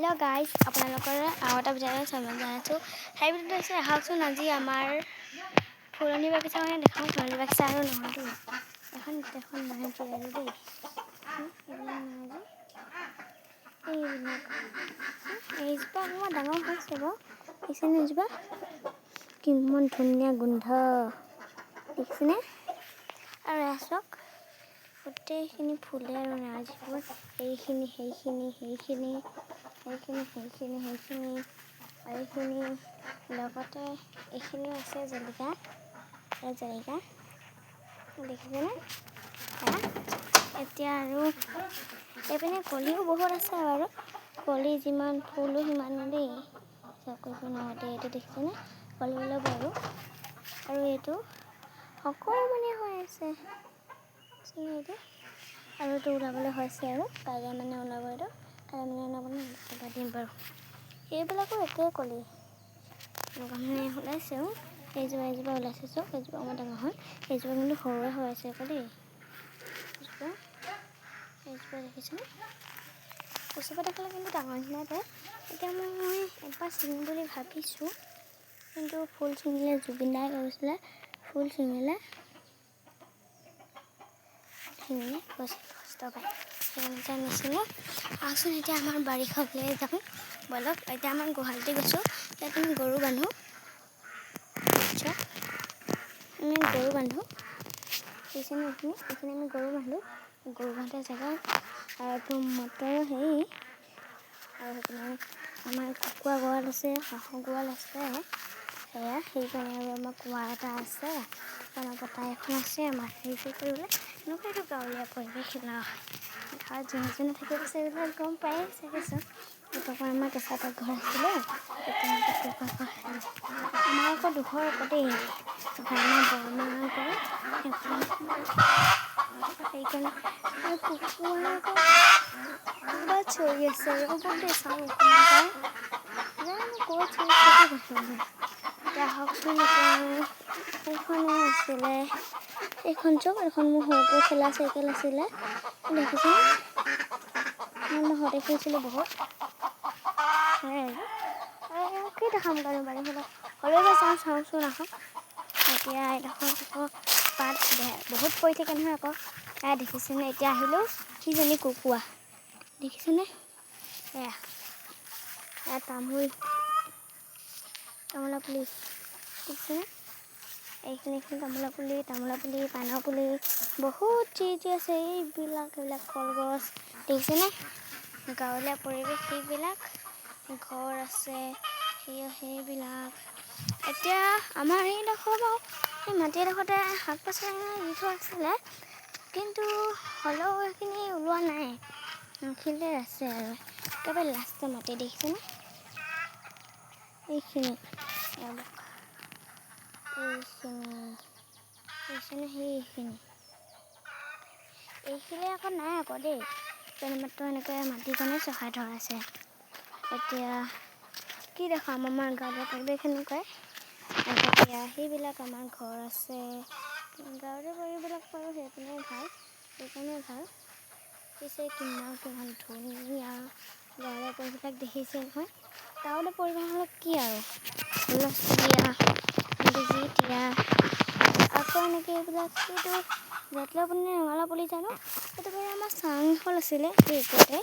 Hello guys আপোনালোকৰ আৰু এটা ভিডিঅ'লৈ স্বাগতম জনাইছোঁ। সেই ভিডিঅ'টো আছে আহকচোন আজি আমাৰ ফুলনি বাগিচা মানে দেখাওঁ। ফুলনি বাগিচা আৰু নহয়তো এখন নাই আৰু দেই এইজোপা অকণমান ডাঙৰ হৈছে বাৰু দেখিছেনে এইজোপা কিমান ধুনীয়া গোন্ধ দেখিছেনে আৰু চাওক গোটেইখিনি ফুলে আৰু নাৰ্জীবোৰ এইখিনি লগতে এইখিনিও আছে জলকীয়া দেখিছেনে এতিয়া আৰু এইপিনে কলিও বহুত আছে বাৰু কলি যিমান ফুলো সিমান দেই চব কৰিব নহওঁতে এইটো দেখিছেনে কলি ওলাব আৰু এইটো অকণমানি হৈ আছে এইটো আৰু এইটো ওলাবলৈ হৈছে আৰু কাইলৈ মানে ওলাব এইটো কাইলৈ মানে ওলাবলৈ দিম বাৰু এইবিলাকো একেই কলি এনেকুৱা মানে ওলাইছেও এইজোপা ওলাইছে চব এইজোপা অকণমান ডাঙৰ হ'ল এইজোপা কিন্তু সৰুৱে হৈ আছে আকৌ দেই এইজোপা দেখিছেনে ওচৰৰপৰা দেখিলে কিন্তু ডাঙৰ নিচিনাই পায় এতিয়া মই এবাৰ ছিঙিম বুলি ভাবিছোঁ কিন্তু ফুল ছিঙিলে জুবিন দাই কৈছিলে ফুল ছিঙিলে কষ্ট পায় সেইকাৰণে নিচিঙে আহকচোন এতিয়া আমাৰ বাৰীখনলৈ যাওঁ ব'লক এতিয়া আমাৰ গোহালিতে গৈছোঁ ইয়াত আমি গৰু বান্ধো দেখিছেনে এইখিনি আমি গৰু বান্ধা জেগা আৰু মটৰ হেৰি আৰু সেইপিনে আমাৰ কুকুৰা গঁৰাল আছে হাঁহৰ গঁৰাল আছে সেয়া সেইকাৰণে আৰু আমাৰ কুঁৱা এটা আছে আমাৰ পতা এখন আছে আমাৰ হেৰি কৰিবলৈ এনেকুৱা এইটো গাঁৱলীয়া পৰিৱেশ গাঁৱত যোনে থাকি আছে এইবিলাক গম পায়েই চাগেচোন এইটোৰ আমাৰ কেঁচা পাকঘৰ আছিলে আমাৰ আকৌ দুঘৰ আকৌ দেই আমাৰ বৰমা কৰে সেইকাৰণে কুকুৰা আকৌ ক'ৰবাত চৰি আছে ৰ'ব দেই চাওঁ অকণমান জানো ক'ত চৰি এতিয়া আহকচোন এতিয়া এইখনে আছিলে এইখন চব এখন মোৰ সৰুতে খেলা চাইকেল আছিলে দেখিছেনে মই সৰুতে খেলিছিলোঁ বহুত কি দেখাম বাৰু বাৰীখনত হ'লেও চাওঁচোন আহক এতিয়া এইডোখৰ আকৌ পাত বহুত পৰি থাকে নহয় আকৌ দেখিছেনে এতিয়া আহিলেও কিজনী কুকুৰা দেখিছেনে এয়া তামোলা পুলি দেখিছেনে এইখিনি তামোলা পুলি পাণৰ পুলি বহুত যি আছে এইবিলাক কলগছ দেখিছেনে গাঁৱলীয়া পৰিৱেশ সেইবিলাক ঘৰ আছে সেইবিলাক এতিয়া আমাৰ এইডোখৰ বাৰু সেই মাটি এডোখৰতে শাক পাচলি দি থোৱা আছিলে কিন্তু হ'লেও সেইখিনি ওলোৱা নাই এইখিনিতে আছে আৰু একেবাৰে লাষ্টৰ মাটি দেখিছেনে এইখিনি এইখিনি আকৌ নাই আকৌ দেই মাত্ৰ এনেকৈ মাটিকণে চহাই থোৱা আছে এতিয়া কি দেখাম আমাৰ গাঁৱলীয়া পৰিৱেশ এনেকুৱাই এতিয়া সেইবিলাক আমাৰ ঘৰ আছে গাঁৱলীয়া পৰিৱেশবিলাক বাৰু সেইকাৰণে ভাল পিছে কিমান ধুনীয়া গাঁৱলীয়া পৰিৱেশবিলাক দেখিছে নহয় গাঁৱলীয়া পৰিৱেশ হ'লে কি আৰু হুলস্থুলীয়া আকৌ এনেকৈ এইবিলাক এইটো জাতিলাও পুলি নে ৰঙালাও পুলি জানো সেইটো বাৰু আমাৰ চাং এখন আছিলে সেই ওপৰতে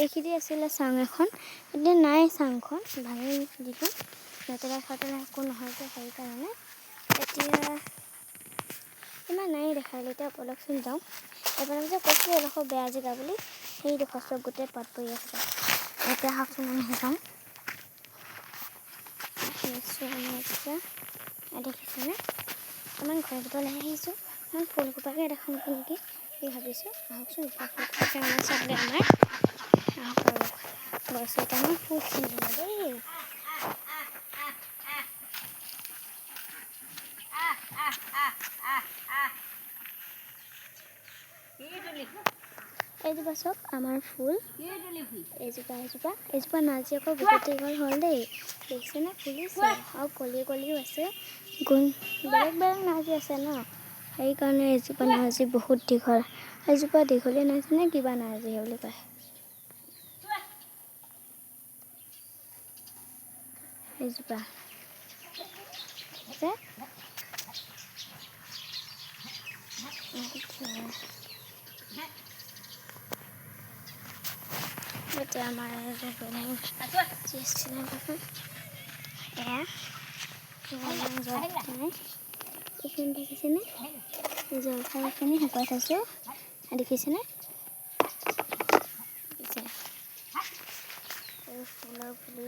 এইখিনি আছিলে চাং এখন এতিয়া নাই চাংখন ভাঙি দিলোঁ লেতেৰা একো নহয় যে সেইকাৰণে এতিয়া ইমান নাই দেখালে এতিয়া অলপচোন যাওঁ এবাৰ যে কৈছোঁ এডোখৰ বেয়া জেগা বুলি সেইডোখৰ চব গোটেই পাত পৰি আছে এতিয়া আহকচোন আমি যাওঁ দেখিছেনে ইমান ঘৰ ভিতৰলৈ আহিছোঁ ইমান ফুলসোপাকে দেখাম নেকি কি ভাবিছোঁ আহকচোন ফুলসোপাকে আমাৰ চালে আমাৰ আহক আৰু গছকেইটা আমাৰ ফুল ছিঙিব দেই এইজোপা চব আমাৰ ফুল এইজোপা নাৰ্জী আকৌ বহুত দীঘল হ'ল দেই দেখিছেনে ফুলিছে আৰু কলিও আছে বেলেগ নাৰ্জী আছে ন সেইকাৰণে এইজোপা নাৰ্জী বহুত দীঘল এইজোপা দীঘলীয়া নাৰ্জী নে কিবা নাৰ্জী বুলি কয় এইজোপা যে এতিয়া আমাৰ এয়া এইখিনি দেখিছেনে জলফাইখিনি শুকুৱাই থৈছোঁ দেখিছেনে ফুলৰ পুলি